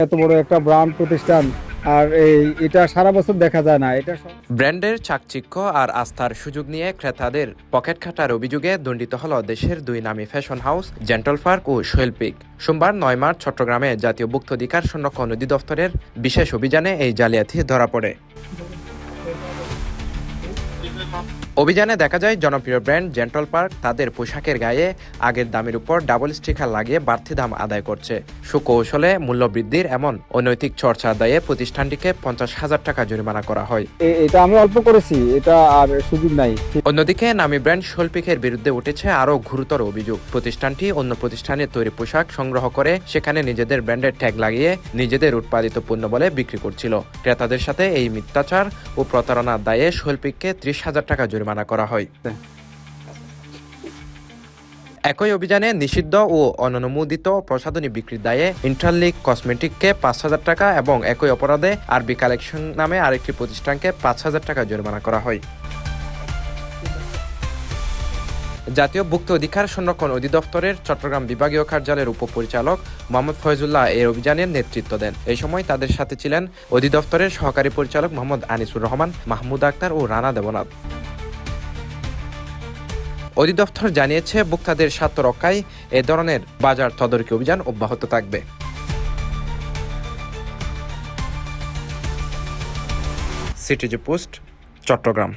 এত বড় একটা ব্র্যান্ড প্রতিষ্ঠান আর এটা সারা বছর দেখা যায় না। এটা ব্র্যান্ডের চাকচিক্য আর আস্থার সুযোগ নিয়ে ক্রেতাদের পকেট কাটার অভিযোগে দণ্ডিত হল দেশের দুই নামী ফ্যাশন হাউস জেন্টল পার্ক ও শৈল্পিক। সোমবার ৯ মার্চ চট্টগ্রামে জাতীয় ভুক্ত অধিকার সংরক্ষণ অধিদপ্তরের বিশেষ অভিযানে এই জালিয়াতি ধরা পড়ে। অভিযানে দেখা যায় জনপ্রিয় ব্র্যান্ড জেন্টল পার্ক তাদের পোশাকের গায়ে আগের দামের উপর ডাবল স্টিকার লাগিয়ে বাড়তি দাম আদায় করছে। সুকৌশলে মূল্য বৃদ্ধির এমন অনৈতিক চর্চার দায়ে প্রতিষ্ঠানটিকে ৫০,০০০ টাকা জরিমানা করা হয়। এটা আমি অল্প করেছি, এটা আর সুযোগ নাই। অন্যদিকে নামী ব্র্যান্ড শৈল্পিকের বিরুদ্ধে উঠেছে আরও গুরুতর অভিযোগ। প্রতিষ্ঠানটি অন্য প্রতিষ্ঠানের তৈরি পোশাক সংগ্রহ করে সেখানে নিজেদের ব্র্যান্ডের ট্যাগ লাগিয়ে নিজেদের উৎপাদিত পণ্য বলে বিক্রি করছিল। ক্রেতাদের সাথে এই মিথ্যাচার ও প্রতারণার দায়ে শৈল্পিককে ৩০,০০০ টাকা জরিমানা করা হয়। একই অভিযানে নিষিদ্ধ ও অননুমোদিত প্রসাধনী বিক্রির দায়ে ইন্টারলিক কসমেটিককে ৫,০০০ টাকা এবং একই অপরাধে আরবি কালেকশন নামে আরেকটি প্রতিষ্ঠানকে ৫,০০০ টাকা জরিমানা করা হয়। জাতীয় ভুক্ত অধিকার সংরক্ষণ অধিদপ্তরের চট্টগ্রাম বিভাগীয় কার্যালয়ের উপপরিচালক মোহাম্মদ ফয়জুল্লাহ এই অভিযানের নেতৃত্ব দেন। এই সময় তাদের সাথে ছিলেন অধিদপ্তরের সহকারী পরিচালক মোহাম্মদ আনিসুর রহমান, মাহমুদ আক্তার ও রানা দেবনাথ। অধিদপ্তর জানিয়েছে, ভোক্তাদের স্বার্থ রক্ষায় এ ধরনের বাজার তদারকি অভিযান অব্যাহত থাকবে। CTG post, Chittagong.